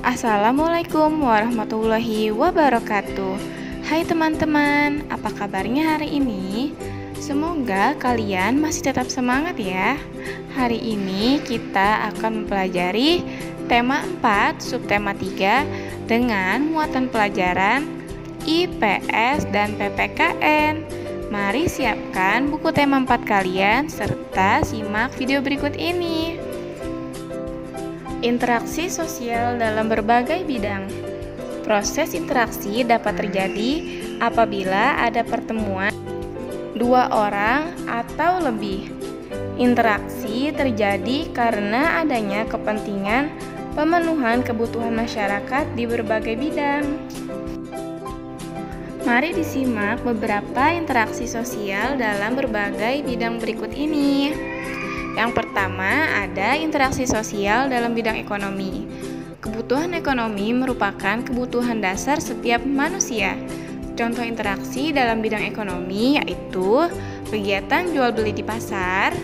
Assalamualaikum warahmatullahi wabarakatuh. Hai teman-teman, apa kabarnya hari ini? Semoga kalian masih tetap semangat ya. Hari ini kita akan mempelajari tema 4, subtema 3 dengan muatan pelajaran IPS dan PPKN. Mari siapkan buku tema 4 kalian serta simak video berikut ini. Interaksi sosial dalam berbagai bidang. Proses interaksi dapat terjadi apabila ada pertemuan dua orang atau lebih. Interaksi terjadi karena adanya kepentingan pemenuhan kebutuhan masyarakat di berbagai bidang. Mari disimak beberapa interaksi sosial dalam berbagai bidang berikut ini. Yang pertama, ada interaksi sosial dalam bidang ekonomi. Kebutuhan ekonomi merupakan kebutuhan dasar setiap manusia. Contoh interaksi dalam bidang ekonomi yaitu kegiatan jual beli di pasar,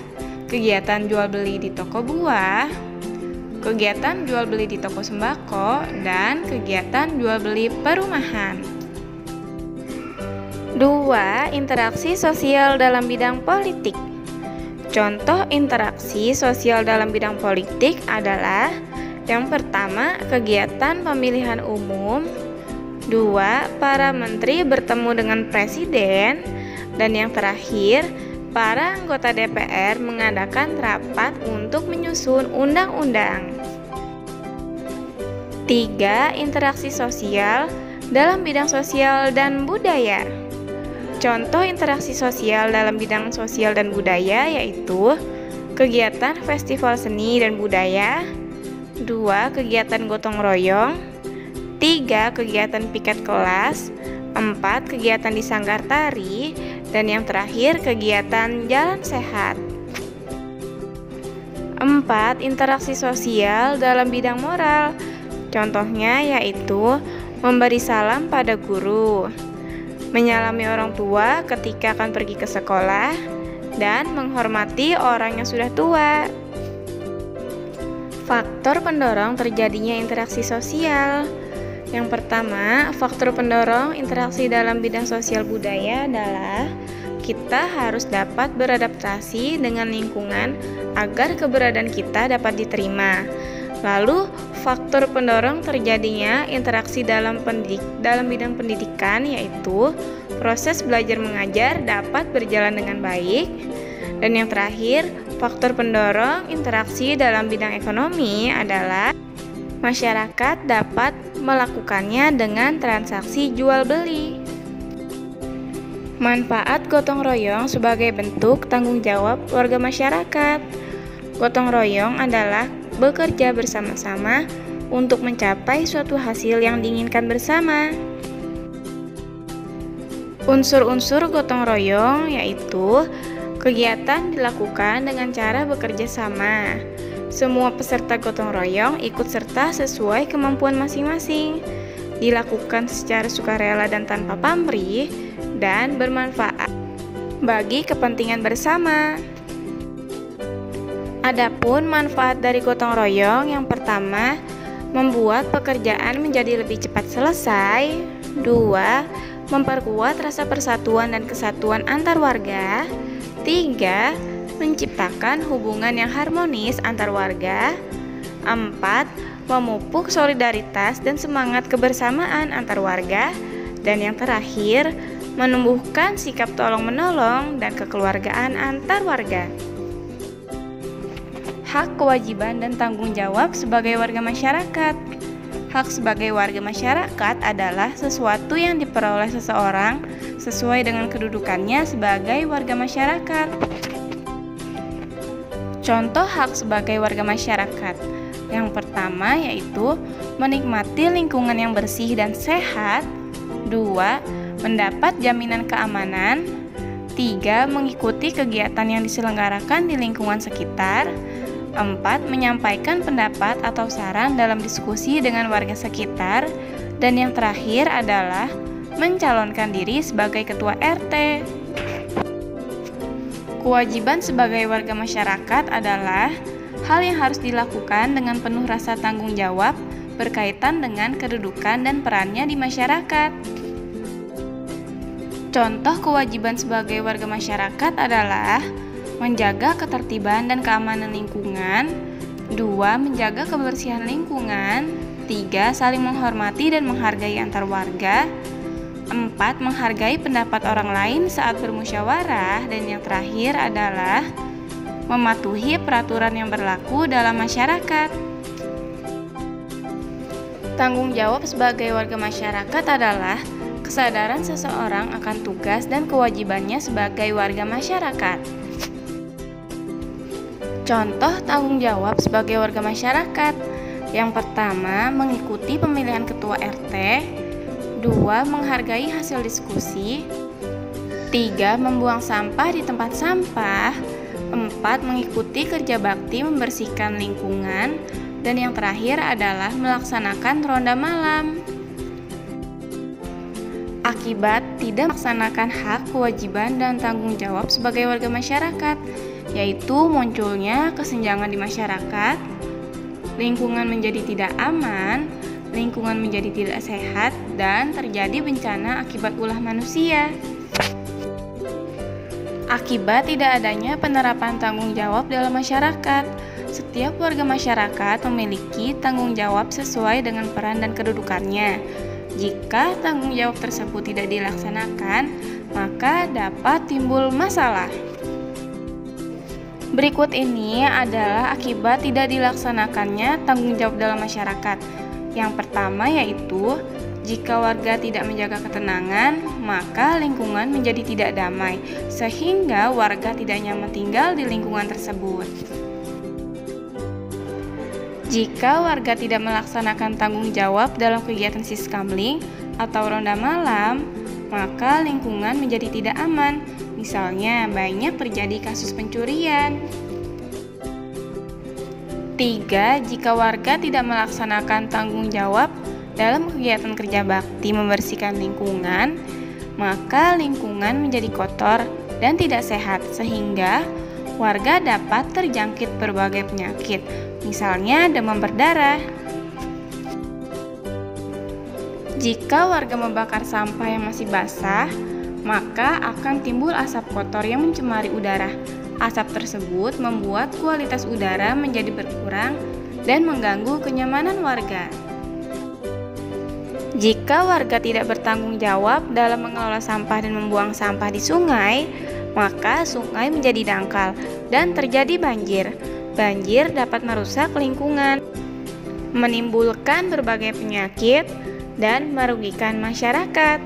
kegiatan jual beli di toko buah, kegiatan jual beli di toko sembako, dan kegiatan jual beli perumahan. 2. Interaksi sosial dalam bidang politik. Contoh interaksi sosial dalam bidang politik adalah yang pertama, kegiatan pemilihan umum. 2. Para menteri bertemu dengan presiden. Dan yang terakhir, para anggota DPR mengadakan rapat untuk menyusun undang-undang. 3. Interaksi sosial dalam bidang sosial dan budaya. Contoh interaksi sosial dalam bidang sosial dan budaya yaitu kegiatan festival seni dan budaya, 2. Kegiatan gotong royong, 3. Kegiatan piket kelas, 4. Kegiatan di sanggar tari, dan yang terakhir kegiatan jalan sehat. 4. Interaksi sosial dalam bidang moral. Contohnya yaitu memberi salam pada guru, menyalami orang tua ketika akan pergi ke sekolah, dan menghormati orang yang sudah tua. Faktor pendorong terjadinya interaksi sosial. Yang pertama, faktor pendorong interaksi dalam bidang sosial budaya adalah kita harus dapat beradaptasi dengan lingkungan agar keberadaan kita dapat diterima. Lalu, faktor pendorong terjadinya interaksi dalam bidang pendidikan yaitu proses belajar mengajar dapat berjalan dengan baik. Dan yang terakhir, faktor pendorong interaksi dalam bidang ekonomi adalah masyarakat dapat melakukannya dengan transaksi jual beli. Manfaat gotong royong sebagai bentuk tanggung jawab warga masyarakat. Gotong royong adalah bekerja bersama-sama untuk mencapai suatu hasil yang diinginkan bersama. Unsur-unsur gotong royong yaitu kegiatan dilakukan dengan cara bekerja sama. Semua peserta gotong royong ikut serta sesuai kemampuan masing-masing, dilakukan secara sukarela dan tanpa pamrih, dan bermanfaat bagi kepentingan bersama. Adapun manfaat dari gotong royong, yang pertama, membuat pekerjaan menjadi lebih cepat selesai. 2. Memperkuat rasa persatuan dan kesatuan antar warga. 3. Menciptakan hubungan yang harmonis antar warga. 4. Memupuk solidaritas dan semangat kebersamaan antar warga. Dan yang terakhir, menumbuhkan sikap tolong-menolong dan kekeluargaan antar warga. Hak, kewajiban, dan tanggung jawab sebagai warga masyarakat. Hak sebagai warga masyarakat adalah sesuatu yang diperoleh seseorang sesuai dengan kedudukannya sebagai warga masyarakat. Contoh hak sebagai warga masyarakat. Yang pertama yaitu menikmati lingkungan yang bersih dan sehat. 2. Mendapat jaminan keamanan. 3. Mengikuti kegiatan yang diselenggarakan di lingkungan sekitar. 4. Menyampaikan pendapat atau saran dalam diskusi dengan warga sekitar. Dan yang terakhir adalah mencalonkan diri sebagai ketua RT. Kewajiban sebagai warga masyarakat adalah hal yang harus dilakukan dengan penuh rasa tanggung jawab berkaitan dengan kedudukan dan perannya di masyarakat. Contoh kewajiban sebagai warga masyarakat adalah menjaga ketertiban dan keamanan lingkungan, 2. Menjaga kebersihan lingkungan, 3. Saling menghormati dan menghargai antar warga, 4. Menghargai pendapat orang lain saat bermusyawarah, dan yang terakhir adalah mematuhi peraturan yang berlaku dalam masyarakat. Tanggung jawab sebagai warga masyarakat adalah kesadaran seseorang akan tugas dan kewajibannya sebagai warga masyarakat. Contoh tanggung jawab sebagai warga masyarakat. Yang pertama, mengikuti pemilihan ketua RT, 2. Menghargai hasil diskusi, 3. Membuang sampah di tempat sampah, 4. Mengikuti kerja bakti membersihkan lingkungan, dan yang terakhir adalah melaksanakan ronda malam. Akibat tidak melaksanakan hak, kewajiban, dan tanggung jawab sebagai warga masyarakat, yaitu munculnya kesenjangan di masyarakat, lingkungan menjadi tidak aman, lingkungan menjadi tidak sehat, dan terjadi bencana akibat ulah manusia. Akibat tidak adanya penerapan tanggung jawab dalam masyarakat, setiap warga masyarakat memiliki tanggung jawab sesuai dengan peran dan kedudukannya. Jika tanggung jawab tersebut tidak dilaksanakan, maka dapat timbul masalah. Berikut ini adalah akibat tidak dilaksanakannya tanggung jawab dalam masyarakat. Yang pertama yaitu, jika warga tidak menjaga ketenangan, maka lingkungan menjadi tidak damai, sehingga warga tidak nyaman tinggal di lingkungan tersebut. Jika warga tidak melaksanakan tanggung jawab dalam kegiatan siskamling atau ronda malam, maka lingkungan menjadi tidak aman. Misalnya, banyak terjadi kasus pencurian. 3. Jika warga tidak melaksanakan tanggung jawab dalam kegiatan kerja bakti membersihkan lingkungan, maka lingkungan menjadi kotor dan tidak sehat, sehingga warga dapat terjangkit berbagai penyakit, misalnya demam berdarah. Jika warga membakar sampah yang masih basah, maka akan timbul asap kotor yang mencemari udara. Asap tersebut membuat kualitas udara menjadi berkurang dan mengganggu kenyamanan warga. Jika warga tidak bertanggung jawab dalam mengelola sampah dan membuang sampah di sungai, maka sungai menjadi dangkal dan terjadi banjir. Banjir dapat merusak lingkungan, menimbulkan berbagai penyakit, dan merugikan masyarakat.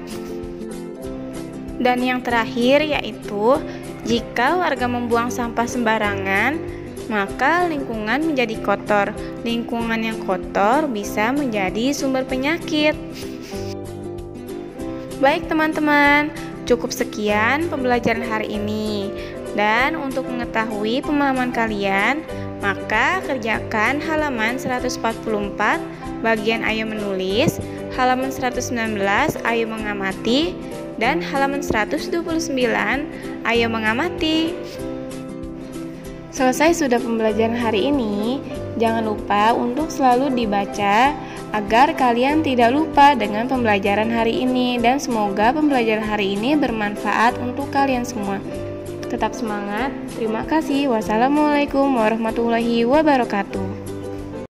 Dan yang terakhir yaitu, jika warga membuang sampah sembarangan, maka lingkungan menjadi kotor. Lingkungan yang kotor bisa menjadi sumber penyakit. Baik teman-teman, cukup sekian pembelajaran hari ini. Dan untuk mengetahui pemahaman kalian, maka kerjakan halaman 144 bagian ayo menulis, halaman 119 ayo mengamati, dan halaman 129 ayo mengamati. Selesai sudah pembelajaran hari ini, jangan lupa untuk selalu dibaca agar kalian tidak lupa dengan pembelajaran hari ini, dan semoga pembelajaran hari ini bermanfaat untuk kalian semua. Tetap semangat. Terima kasih. Wassalamualaikum warahmatullahi wabarakatuh.